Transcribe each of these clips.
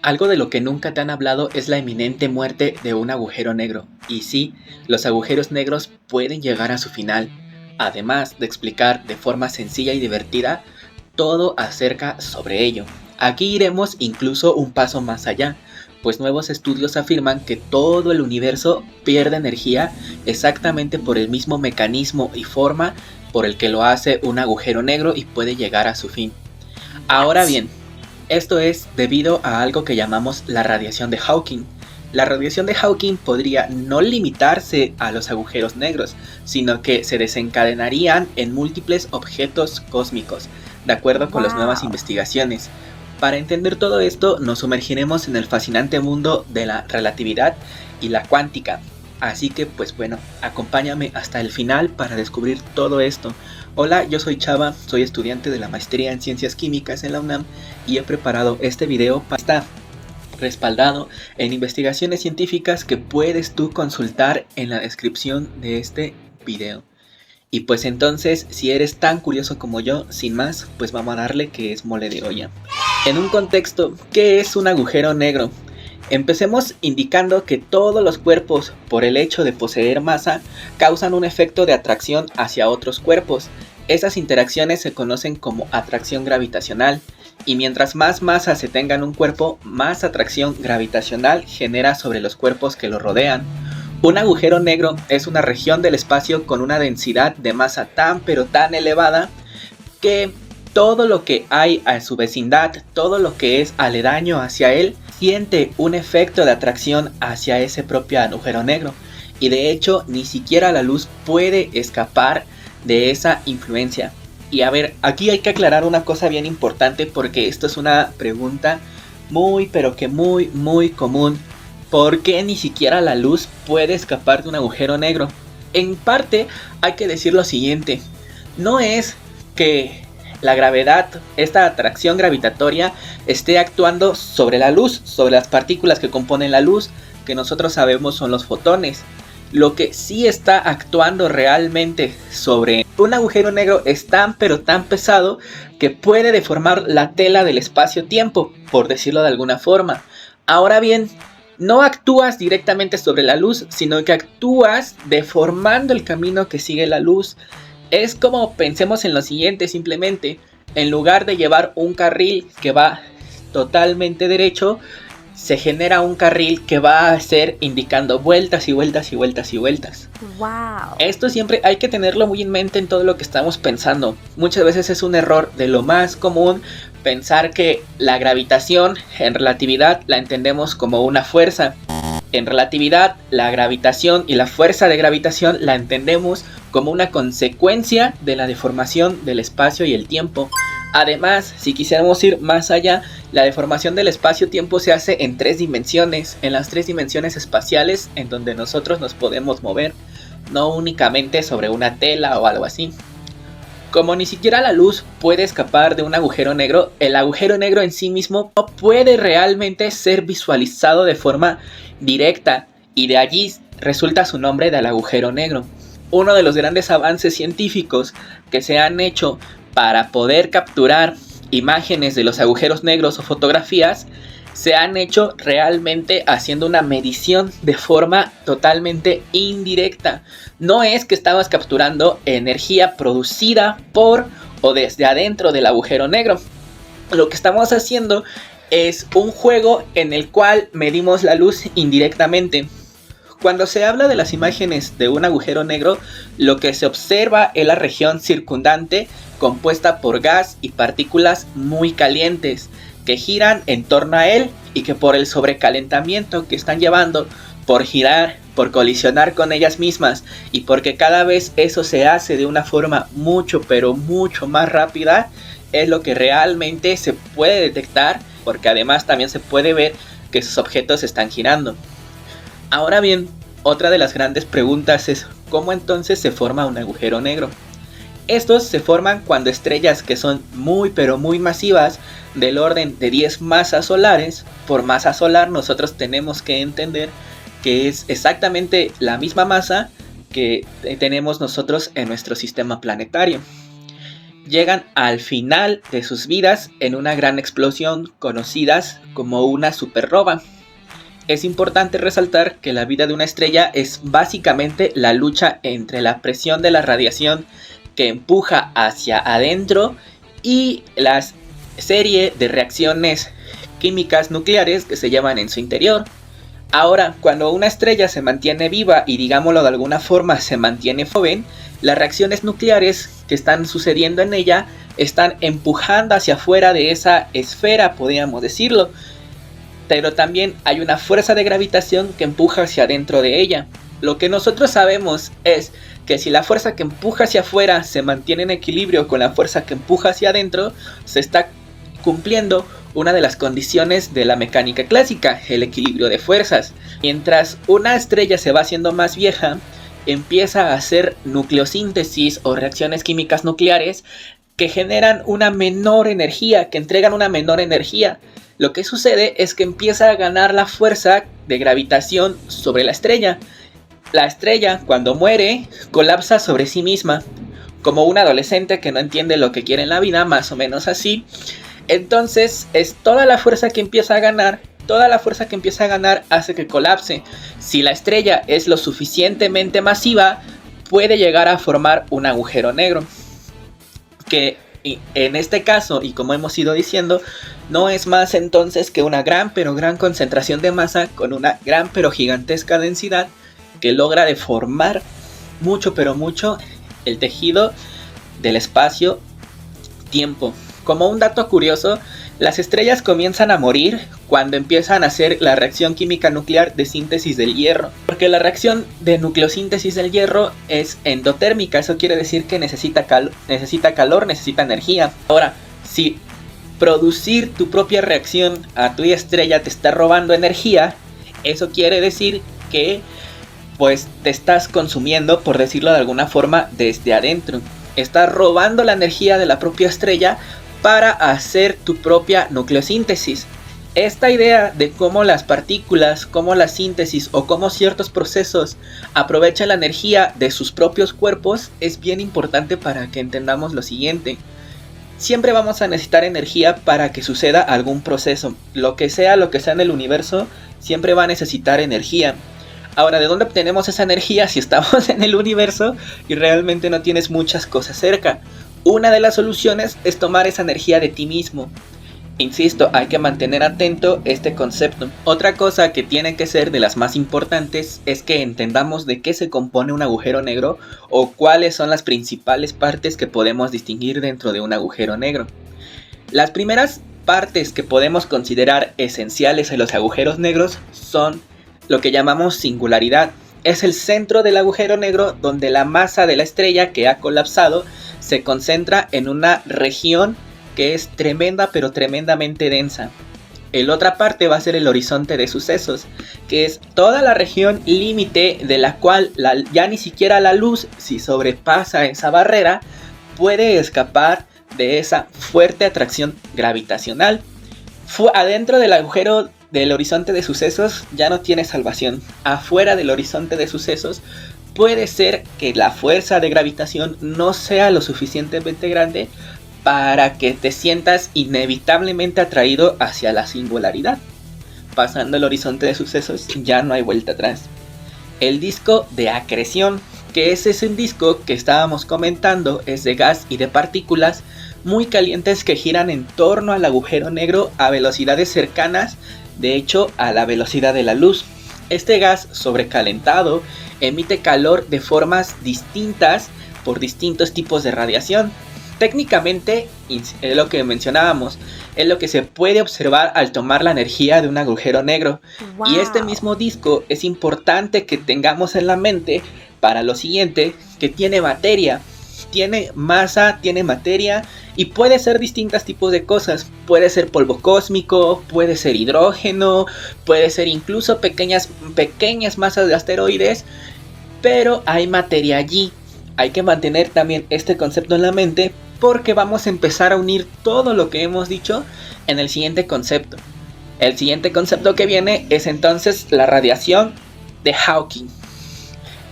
Algo de lo que nunca te han hablado es la inminente muerte de un agujero negro. Y sí, los agujeros negros pueden llegar a su final. Además de explicar de forma sencilla y divertida todo acerca sobre ello. Aquí iremos incluso un paso más allá, pues nuevos estudios afirman que todo el universo pierde energía exactamente por el mismo mecanismo y forma por el que lo hace un agujero negro y puede llegar a su fin. Ahora bien, esto es debido a algo que llamamos la radiación de Hawking. La radiación de Hawking podría no limitarse a los agujeros negros, sino que se desencadenarían en múltiples objetos cósmicos, de acuerdo con las nuevas investigaciones. Para entender todo esto, nos sumergiremos en el fascinante mundo de la relatividad y la cuántica. Así que pues bueno, acompáñame hasta el final para descubrir todo esto. Hola, yo soy Chava, soy estudiante de la maestría en Ciencias Químicas en la UNAM y he preparado este video para estar respaldado en investigaciones científicas que puedes tú consultar en la descripción de este video. Y pues entonces, si eres tan curioso como yo, sin más, pues vamos a darle que es mole de olla. En un contexto, ¿qué es un agujero negro? Empecemos indicando que todos los cuerpos, por el hecho de poseer masa, causan un efecto de atracción hacia otros cuerpos. Esas interacciones se conocen como atracción gravitacional, y mientras más masa se tenga en un cuerpo, más atracción gravitacional genera sobre los cuerpos que lo rodean. Un agujero negro es una región del espacio con una densidad de masa tan pero tan elevada que todo lo que hay a su vecindad, todo lo que es aledaño hacia él, siente un efecto de atracción hacia ese propio agujero negro. Y de hecho, ni siquiera la luz puede escapar de esa influencia. Y a ver, aquí hay que aclarar una cosa bien importante porque esto es una pregunta muy común. ¿Por qué ni siquiera la luz puede escapar de un agujero negro? En parte hay que decir lo siguiente, no es que la gravedad, esta atracción gravitatoria, esté actuando sobre la luz, sobre las partículas que componen la luz, que nosotros sabemos son los fotones. Lo que sí está actuando realmente sobre un agujero negro es tan pero tan pesado que puede deformar la tela del espacio-tiempo, por decirlo de alguna forma. Ahora bien, no actúas directamente sobre la luz, sino que actúas deformando el camino que sigue la luz. Es como pensemos en lo siguiente simplemente, en lugar de llevar un carril que va totalmente derecho, se genera un carril que va a ser indicando vueltas y vueltas y vueltas y vueltas. Wow. Esto siempre hay que tenerlo muy en mente en todo lo que estamos pensando. Muchas veces es un error de lo más común pensar que la gravitación en relatividad la entendemos como una fuerza. En relatividad, la gravitación y la fuerza de gravitación la entendemos como una consecuencia de la deformación del espacio y el tiempo. Además, si quisiéramos ir más allá, la deformación del espacio-tiempo se hace en 3 dimensiones, en las 3 dimensiones espaciales en donde nosotros nos podemos mover, no únicamente sobre una tela o algo así. Como ni siquiera la luz puede escapar de un agujero negro, el agujero negro en sí mismo no puede realmente ser visualizado de forma directa y de allí resulta su nombre del agujero negro. Uno de los grandes avances científicos que se han hecho para poder capturar imágenes de los agujeros negros o fotografías se han hecho realmente haciendo una medición de forma totalmente indirecta. No es que estamos capturando energía producida por o desde adentro del agujero negro. Lo que estamos haciendo es un juego en el cual medimos la luz indirectamente. Cuando se habla de las imágenes de un agujero negro, lo que se observa es la región circundante compuesta por gas y partículas muy calientes que giran en torno a él y que por el sobrecalentamiento que están llevando, por girar, por colisionar con ellas mismas y porque cada vez eso se hace de una forma mucho más rápida, es lo que realmente se puede detectar, porque además también se puede ver que esos objetos están girando. Ahora bien, otra de las grandes preguntas es ¿cómo entonces se forma un agujero negro? Estos se forman cuando estrellas que son muy masivas, del orden de 10 masas solares, por masa solar nosotros tenemos que entender que es exactamente la misma masa que tenemos nosotros en nuestro sistema planetario. llegan al final de sus vidas en una gran explosión conocidas como una supernova. Es importante resaltar que la vida de una estrella es básicamente la lucha entre la presión de la radiación que empuja hacia adentro y la serie de reacciones químicas nucleares que se llevan en su interior. Ahora, cuando una estrella se mantiene viva y digámoslo de alguna forma se mantiene joven, las reacciones nucleares que están sucediendo en ella están empujando hacia afuera de esa esfera, podríamos decirlo. Pero también hay una fuerza de gravitación que empuja hacia adentro de ella. Lo que nosotros sabemos es que si la fuerza que empuja hacia afuera se mantiene en equilibrio con la fuerza que empuja hacia adentro, se está cumpliendo una de las condiciones de la mecánica clásica, el equilibrio de fuerzas. Mientras una estrella se va haciendo más vieja, empieza a hacer nucleosíntesis o reacciones químicas nucleares que generan una menor energía, que entregan una menor energía. Lo que sucede es que empieza a ganar la fuerza de gravitación sobre la estrella. La estrella, cuando muere, colapsa sobre sí misma, como un adolescente que no entiende lo que quiere en la vida, más o menos así. Entonces es toda la fuerza que empieza a ganar, hace que colapse. Si la estrella es lo suficientemente masiva, puede llegar a formar un agujero negro. Que en este caso, y como hemos ido diciendo, no es más entonces que una gran concentración de masa con una gran pero gigantesca densidad que logra deformar mucho el tejido del espacio-tiempo. Como un dato curioso, las estrellas comienzan a morir cuando empiezan a hacer la reacción química nuclear de síntesis del hierro. Porque la reacción de nucleosíntesis del hierro es endotérmica, eso quiere decir que necesita calor, necesita energía. Ahora, si producir tu propia reacción a tu estrella te está robando energía, eso quiere decir que pues te estás consumiendo, por decirlo de alguna forma, desde adentro. Estás robando la energía de la propia estrella para hacer tu propia nucleosíntesis. Esta idea de cómo las partículas, cómo la síntesis o cómo ciertos procesos aprovechan la energía de sus propios cuerpos es bien importante para que entendamos lo siguiente. Siempre vamos a necesitar energía para que suceda algún proceso. Lo que sea en el universo, siempre va a necesitar energía. Ahora, ¿de dónde obtenemos esa energía si estamos en el universo y realmente no tienes muchas cosas cerca? Una de las soluciones es tomar esa energía de ti mismo. Insisto, hay que mantener atento este concepto. Otra cosa que tiene que ser de las más importantes es que entendamos de qué se compone un agujero negro o cuáles son las principales partes que podemos distinguir dentro de un agujero negro. Las primeras partes que podemos considerar esenciales en los agujeros negros son lo que llamamos singularidad. Es el centro del agujero negro donde la masa de la estrella que ha colapsado se concentra en una región que es tremenda pero tremendamente densa. La otra parte va a ser el horizonte de sucesos, que es toda la región límite de la cual ya ni siquiera la luz, si sobrepasa esa barrera, puede escapar de esa fuerte atracción gravitacional. Adentro del agujero del horizonte de sucesos ya no tiene salvación. Afuera del horizonte de sucesos puede ser que la fuerza de gravitación no sea lo suficientemente grande para que te sientas inevitablemente atraído hacia la singularidad. Pasando el horizonte de sucesos ya no hay vuelta atrás. El disco de acreción, que ese es un disco que estábamos comentando, es de gas y de partículas muy calientes que giran en torno al agujero negro a velocidades cercanas, de hecho, a la velocidad de la luz. Este gas sobrecalentado emite calor de formas distintas por distintos tipos de radiación. Técnicamente, es lo que mencionábamos, es lo que se puede observar al tomar la energía de un agujero negro. Wow. Y este mismo disco es importante que tengamos en la mente para lo siguiente, que tiene materia. Tiene masa, tiene materia y puede ser distintos tipos de cosas. Puede ser polvo cósmico, puede ser hidrógeno, puede ser incluso pequeñas masas de asteroides, pero hay materia allí. Hay que mantener también este concepto en la mente porque vamos a empezar a unir todo lo que hemos dicho en el siguiente concepto. El siguiente concepto que viene es entonces la radiación de Hawking.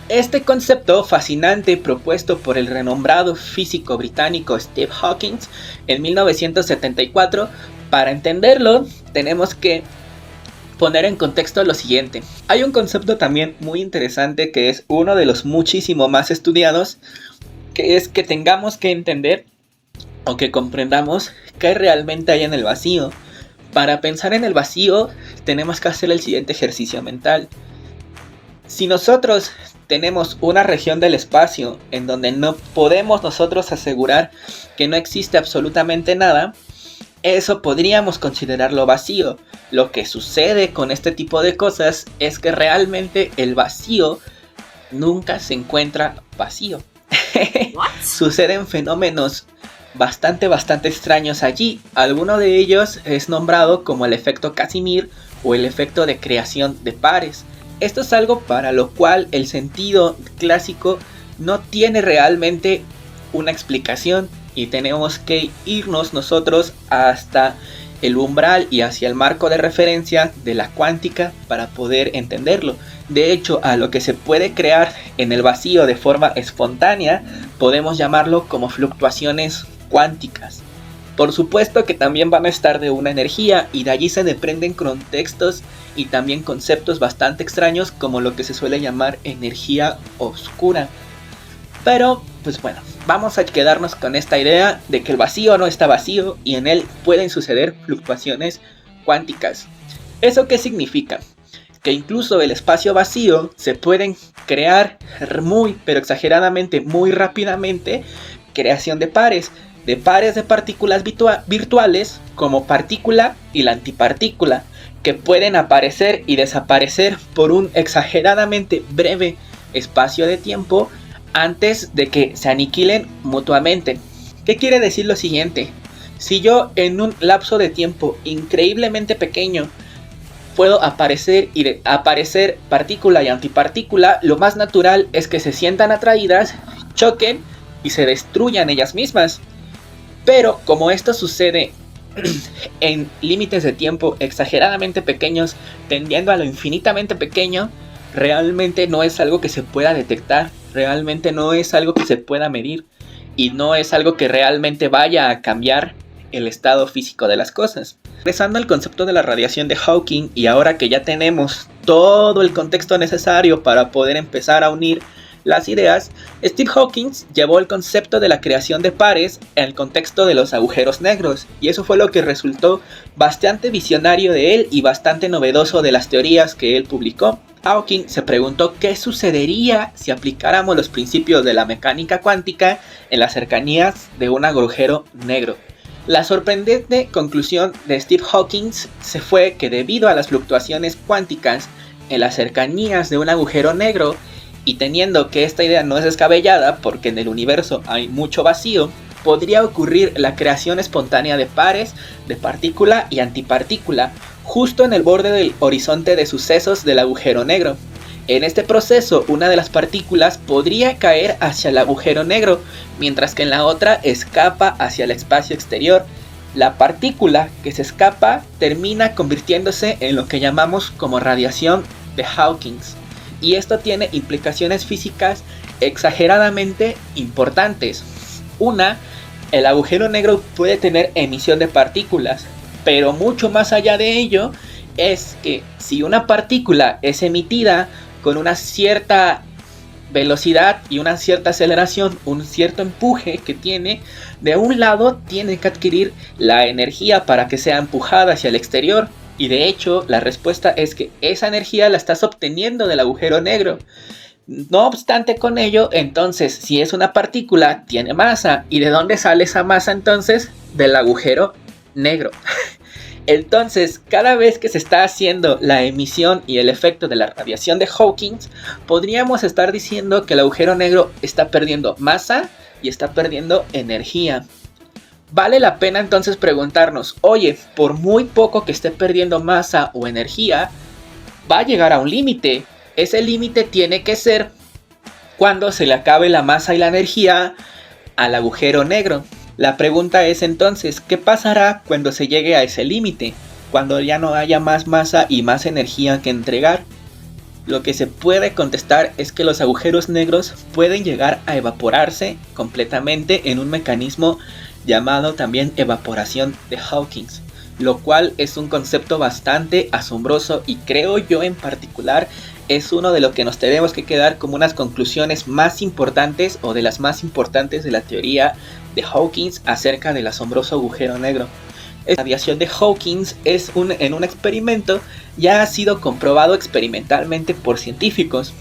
Este concepto fascinante propuesto por el renombrado físico británico Steve Hawking en 1974, para entenderlo tenemos que poner en contexto lo siguiente. Hay un concepto también muy interesante que es uno de los muchísimo más estudiados, que es que tengamos que entender o que comprendamos qué realmente hay en el vacío. Para pensar en el vacío tenemos que hacer el siguiente ejercicio mental. Si nosotros tenemos una región del espacio en donde no podemos nosotros asegurar que no existe absolutamente nada, eso podríamos considerarlo vacío. Lo que sucede con este tipo de cosas es que realmente el vacío nunca se encuentra vacío. Suceden fenómenos bastante extraños allí. Alguno de ellos es nombrado como el efecto Casimir o el efecto de creación de pares. Esto es algo para lo cual el sentido clásico no tiene realmente una explicación y tenemos que irnos nosotros hasta el umbral y hacia el marco de referencia de la cuántica para poder entenderlo. De hecho, a lo que se puede crear en el vacío de forma espontánea podemos llamarlo como fluctuaciones cuánticas. Por supuesto que también van a estar de una energía y de allí se desprenden contextos y también conceptos bastante extraños como lo que se suele llamar energía oscura. Pero, pues bueno, vamos a quedarnos con esta idea de que el vacío no está vacío y en él pueden suceder fluctuaciones cuánticas. ¿Eso qué significa? Que incluso el espacio vacío se pueden crear pero exageradamente, muy rápidamente, creación de pares de partículas virtuales como partícula y la antipartícula, que pueden aparecer y desaparecer por un exageradamente breve espacio de tiempo antes de que se aniquilen mutuamente. ¿Qué quiere decir lo siguiente? Si yo en un lapso de tiempo increíblemente pequeño puedo aparecer partícula y antipartícula, lo más natural es que se sientan atraídas, choquen y se destruyan ellas mismas. Pero como esto sucede en límites de tiempo exageradamente pequeños, tendiendo a lo infinitamente pequeño, realmente no es algo que se pueda detectar, realmente no es algo que se pueda medir y no es algo que realmente vaya a cambiar el estado físico de las cosas. Regresando al concepto de la radiación de Hawking, y ahora que ya tenemos todo el contexto necesario para poder empezar a unir las ideas, Steve Hawking llevó el concepto de la creación de pares en el contexto de los agujeros negros, y eso fue lo que resultó bastante visionario de él y bastante novedoso de las teorías que él publicó. Hawking se preguntó qué sucedería si aplicáramos los principios de la mecánica cuántica en las cercanías de un agujero negro. La sorprendente conclusión de Steve Hawking se fue que debido a las fluctuaciones cuánticas en las cercanías de un agujero negro, y teniendo que esta idea no es descabellada porque en el universo hay mucho vacío, podría ocurrir la creación espontánea de pares de partícula y antipartícula justo en el borde del horizonte de sucesos del agujero negro. En este proceso, una de las partículas podría caer hacia el agujero negro, mientras que en la otra escapa hacia el espacio exterior. La partícula que se escapa termina convirtiéndose en lo que llamamos como radiación de Hawking. Y esto tiene implicaciones físicas exageradamente importantes. Una, el agujero negro puede tener emisión de partículas, pero mucho más allá de ello es que si una partícula es emitida con una cierta velocidad y una cierta aceleración, un cierto empuje que tiene, de un lado tiene que adquirir la energía para que sea empujada hacia el exterior. Y de hecho, la respuesta es que esa energía la estás obteniendo del agujero negro. No obstante con ello, entonces, si es una partícula, tiene masa. ¿Y de dónde sale esa masa entonces? Del agujero negro. Entonces, cada vez que se está haciendo la emisión y el efecto de la radiación de Hawking, podríamos estar diciendo que el agujero negro está perdiendo masa y está perdiendo energía. Vale la pena entonces preguntarnos, oye, por muy poco que esté perdiendo masa o energía, va a llegar a un límite. Ese límite tiene que ser cuando se le acabe la masa y la energía al agujero negro. La pregunta es entonces, ¿qué pasará cuando se llegue a ese límite? Cuando ya no haya más masa y más energía que entregar. lo que se puede contestar es que los agujeros negros pueden llegar a evaporarse completamente en un mecanismo llamado también evaporación de Hawking, lo cual es un concepto bastante asombroso y creo yo en particular es uno de lo que nos tenemos que quedar como unas conclusiones más importantes o de las más importantes de la teoría de Hawking acerca del asombroso agujero negro. La radiación de Hawking en un experimento ya ha sido comprobado experimentalmente por científicos.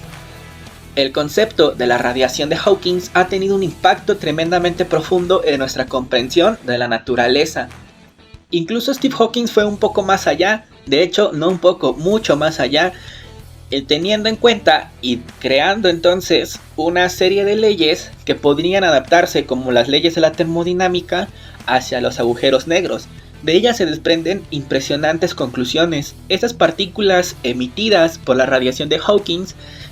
El concepto de la radiación de Hawking ha tenido un impacto tremendamente profundo en nuestra comprensión de la naturaleza. Incluso Steve Hawking fue un poco más allá, de hecho no un poco, mucho más allá, teniendo en cuenta y creando entonces una serie de leyes que podrían adaptarse como las leyes de la termodinámica hacia los agujeros negros. De ellas se desprenden impresionantes conclusiones. Estas partículas emitidas por la radiación de Hawking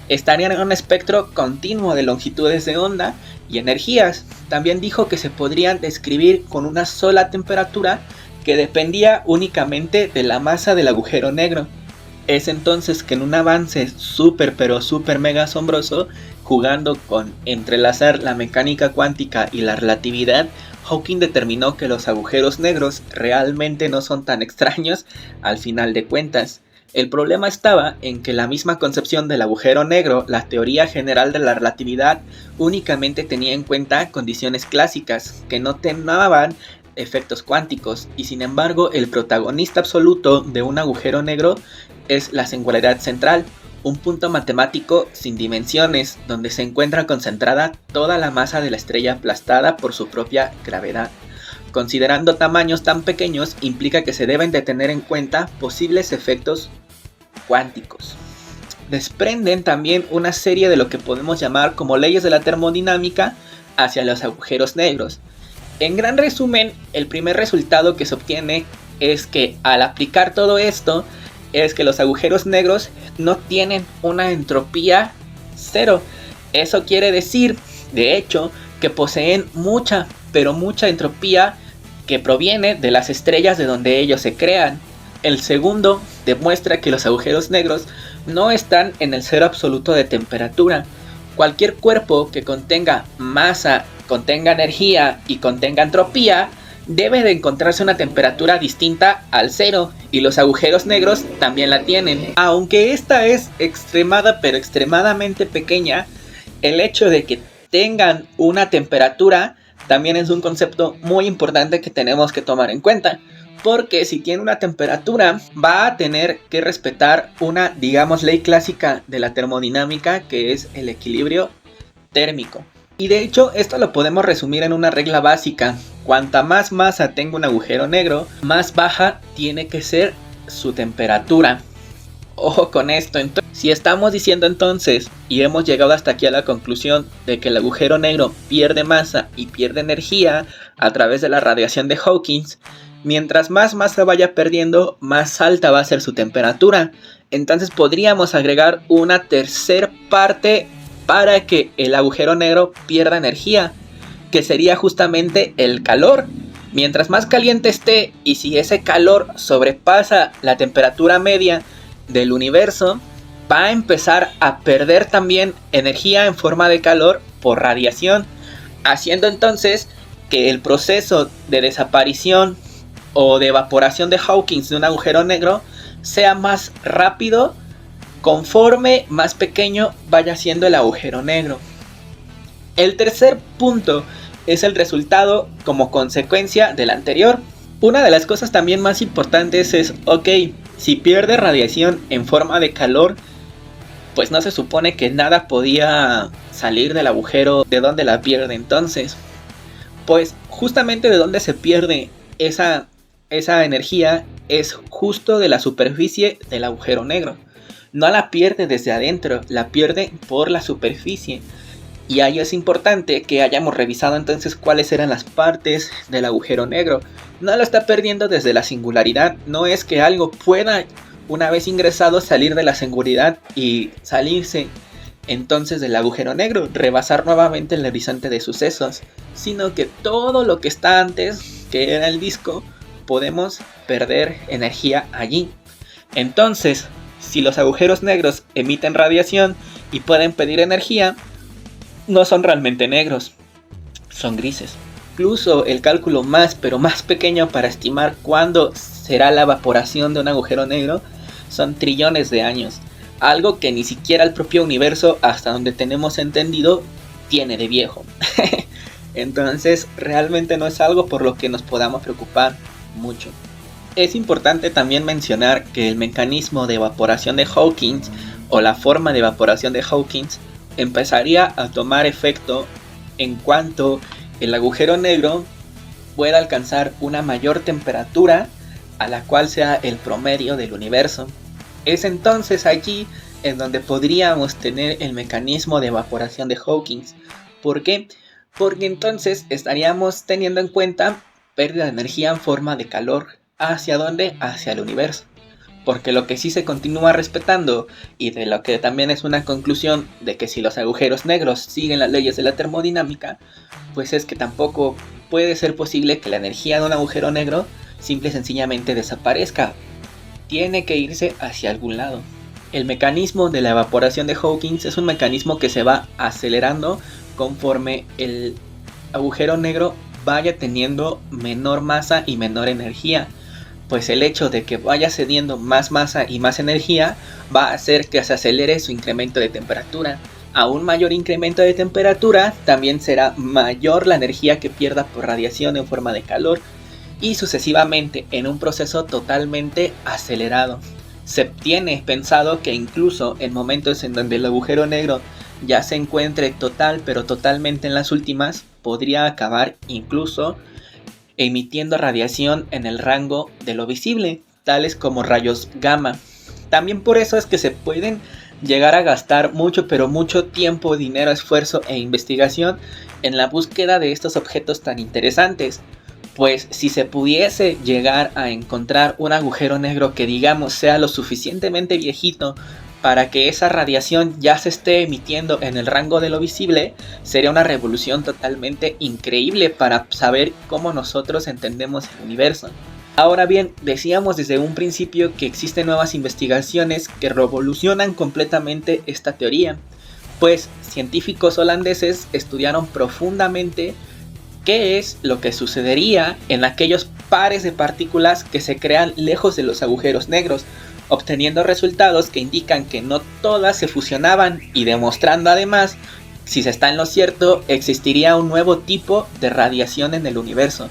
estarían en un espectro continuo de longitudes de onda y energías. También dijo que se podrían describir con una sola temperatura que dependía únicamente de la masa del agujero negro. Es entonces que en un avance súper mega asombroso, jugando con entrelazar la mecánica cuántica y la relatividad, Hawking determinó que los agujeros negros realmente no son tan extraños al final de cuentas. El problema estaba en que la misma concepción del agujero negro, la teoría general de la relatividad, únicamente tenía en cuenta condiciones clásicas que no tomaban efectos cuánticos, y sin embargo el protagonista absoluto de un agujero negro es la singularidad central, un punto matemático sin dimensiones donde se encuentra concentrada toda la masa de la estrella aplastada por su propia gravedad. Considerando tamaños tan pequeños implica que se deben de tener en cuenta posibles efectos cuánticos. Desprenden también una serie de lo que podemos llamar como leyes de la termodinámica hacia los agujeros negros. En gran resumen, el primer resultado que se obtiene es que al aplicar todo esto, es que los agujeros negros no tienen una entropía cero. Eso quiere decir, de hecho, que poseen mucha entropía que proviene de las estrellas de donde ellos se crean. El segundo demuestra que los agujeros negros no están en el cero absoluto de temperatura. Cualquier cuerpo que contenga masa, contenga energía y contenga entropía debe de encontrarse una temperatura distinta al cero, y los agujeros negros también la tienen. Aunque esta es extremadamente pequeña, el hecho de que tengan una temperatura también es un concepto muy importante que tenemos que tomar en cuenta, porque si tiene una temperatura va a tener que respetar una, digamos, ley clásica de la termodinámica, que es el equilibrio térmico. Y de hecho esto lo podemos resumir en una regla básica: cuanta más masa tenga un agujero negro, más baja tiene que ser su temperatura. Ojo con esto. Si estamos diciendo entonces, y hemos llegado hasta aquí a la conclusión de que el agujero negro pierde masa y pierde energía a través de la radiación de Hawking, mientras más masa vaya perdiendo, más alta va a ser su temperatura. Entonces podríamos agregar una tercera parte para que el agujero negro pierda energía, que sería justamente el calor. Mientras más caliente esté, y si ese calor sobrepasa la temperatura media del universo, va a empezar a perder también energía en forma de calor por radiación, haciendo entonces que el proceso de desaparición o de evaporación de Hawking de un agujero negro sea más rápido conforme más pequeño vaya siendo el agujero negro. El tercer punto es el resultado como consecuencia del anterior. Una de las cosas también más importantes es, si pierde radiación en forma de calor, pues no se supone que nada podía salir del agujero. ¿De dónde la pierde entonces? Pues justamente de donde se pierde esa energía es justo de la superficie del agujero negro. No la pierde desde adentro, la pierde por la superficie. Y ahí es importante que hayamos revisado entonces cuáles eran las partes del agujero negro. No lo está perdiendo desde la singularidad. No es que algo pueda, una vez ingresado, salir de la singularidad y salirse entonces del agujero negro, rebasar nuevamente el horizonte de sucesos, sino que todo lo que está antes, que era el disco, podemos perder energía allí. Entonces, si los agujeros negros emiten radiación y pueden pedir energía, no son realmente negros, son grises. Incluso el cálculo más pequeño para estimar cuándo será la evaporación de un agujero negro son trillones de años, algo que ni siquiera el propio universo, hasta donde tenemos entendido, tiene de viejo. Entonces realmente no es algo por lo que nos podamos preocupar mucho. Es importante también mencionar que el mecanismo de evaporación de Hawking o la forma de evaporación de Hawking empezaría a tomar efecto en cuanto el agujero negro pueda alcanzar una mayor temperatura a la cual sea el promedio del universo. Es entonces allí en donde podríamos tener el mecanismo de evaporación de Hawking. ¿Por qué? Porque entonces estaríamos teniendo en cuenta pérdida de energía en forma de calor. ¿Hacia dónde? Hacia el universo. Porque lo que sí se continúa respetando, y de lo que también es una conclusión de que si los agujeros negros siguen las leyes de la termodinámica, pues es que tampoco puede ser posible que la energía de un agujero negro simple y sencillamente desaparezca. Tiene que irse hacia algún lado. El mecanismo de la evaporación de Hawking es un mecanismo que se va acelerando conforme el agujero negro vaya teniendo menor masa y menor energía. Pues el hecho de que vaya cediendo más masa y más energía va a hacer que se acelere su incremento de temperatura. A un mayor incremento de temperatura también será mayor la energía que pierda por radiación en forma de calor, y sucesivamente en un proceso totalmente acelerado. Se tiene pensado que incluso en momentos en donde el agujero negro ya se encuentre totalmente en las últimas, podría acabar incluso emitiendo radiación en el rango de lo visible, tales como rayos gamma. También por eso es que se pueden llegar a gastar mucho tiempo, dinero, esfuerzo e investigación en la búsqueda de estos objetos tan interesantes. Pues si se pudiese llegar a encontrar un agujero negro que digamos sea lo suficientemente viejito para que esa radiación ya se esté emitiendo en el rango de lo visible, sería una revolución totalmente increíble para saber cómo nosotros entendemos el universo. Ahora bien, decíamos desde un principio que existen nuevas investigaciones que revolucionan completamente esta teoría, pues científicos holandeses estudiaron profundamente qué es lo que sucedería en aquellos pares de partículas que se crean lejos de los agujeros negros, obteniendo resultados que indican que no todas se fusionaban y demostrando además, si se está en lo cierto, existiría un nuevo tipo de radiación en el universo.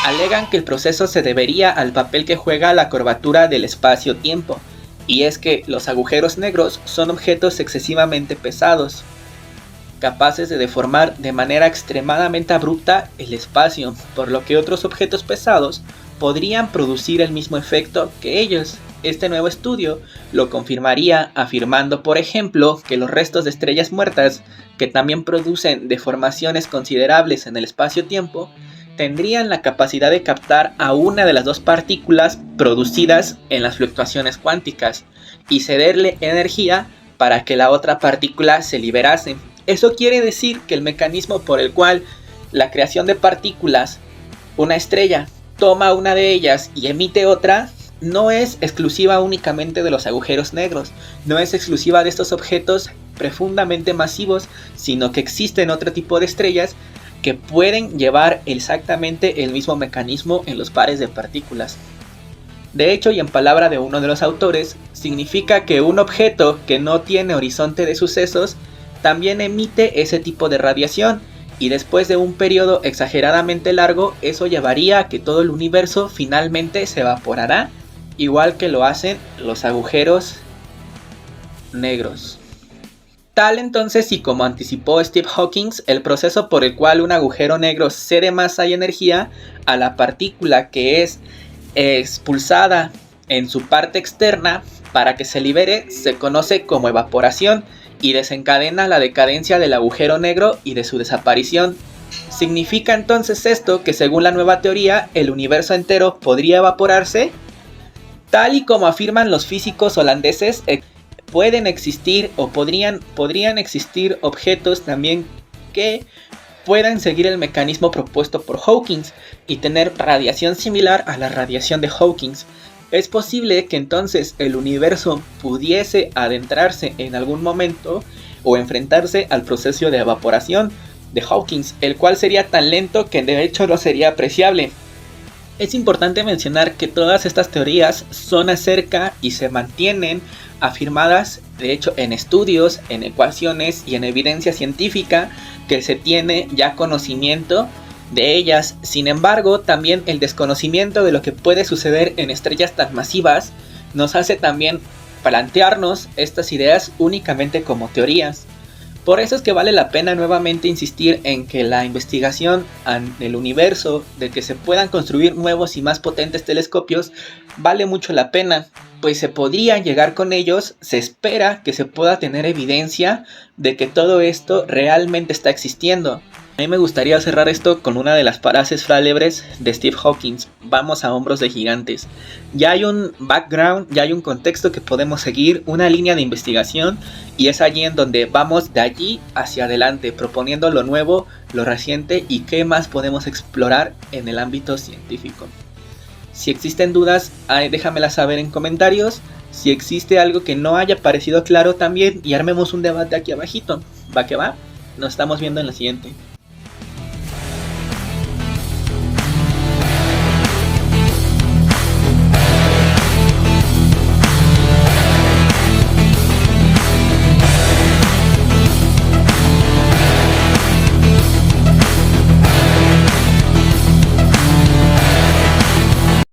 Alegan que el proceso se debería al papel que juega la curvatura del espacio-tiempo, y es que los agujeros negros son objetos excesivamente pesados, capaces de deformar de manera extremadamente abrupta el espacio, por lo que otros objetos pesados podrían producir el mismo efecto que ellos. Este nuevo estudio lo confirmaría afirmando, por ejemplo, que los restos de estrellas muertas, que también producen deformaciones considerables en el espacio-tiempo, tendrían la capacidad de captar a una de las dos partículas producidas en las fluctuaciones cuánticas y cederle energía para que la otra partícula se liberase. Eso quiere decir que el mecanismo por el cual la creación de partículas, una estrella, toma una de ellas y emite otra, no es exclusiva únicamente de los agujeros negros, no es exclusiva de estos objetos profundamente masivos, sino que existen otro tipo de estrellas que pueden llevar exactamente el mismo mecanismo en los pares de partículas. De hecho, y en palabra de uno de los autores, significa que un objeto que no tiene horizonte de sucesos también emite ese tipo de radiación, y después de un periodo exageradamente largo, eso llevaría a que todo el universo finalmente se evaporará, igual que lo hacen los agujeros negros. Tal entonces, y como anticipó Steve Hawking, el proceso por el cual un agujero negro cede masa y energía a la partícula que es expulsada en su parte externa para que se libere se conoce como evaporación y desencadena la decadencia del agujero negro y de su desaparición. ¿Significa entonces esto que según la nueva teoría el universo entero podría evaporarse? Tal y como afirman los físicos holandeses, pueden existir o podrían existir objetos también que puedan seguir el mecanismo propuesto por Hawking y tener radiación similar a la radiación de Hawking. Es posible que entonces el universo pudiese adentrarse en algún momento o enfrentarse al proceso de evaporación de Hawking, el cual sería tan lento que de hecho no sería apreciable. Es importante mencionar que todas estas teorías son acerca y se mantienen afirmadas, de hecho, en estudios, en ecuaciones y en evidencia científica que se tiene ya conocimiento de ellas. Sin embargo, también el desconocimiento de lo que puede suceder en estrellas tan masivas nos hace también plantearnos estas ideas únicamente como teorías. Por eso es que vale la pena nuevamente insistir en que la investigación en el universo, de que se puedan construir nuevos y más potentes telescopios, vale mucho la pena, pues se podría llegar con ellos, se espera que se pueda tener evidencia de que todo esto realmente está existiendo. A mí me gustaría cerrar esto con una de las frases célebres de Steve Hawking: vamos a hombros de gigantes. Ya hay un background, ya hay un contexto que podemos seguir, una línea de investigación, y es allí en donde vamos de allí hacia adelante, proponiendo lo nuevo, lo reciente y qué más podemos explorar en el ámbito científico. Si existen dudas, déjamelas saber en comentarios. Si existe algo que no haya parecido claro también, y armemos un debate aquí abajito. ¿Va que va? Nos estamos viendo en la siguiente.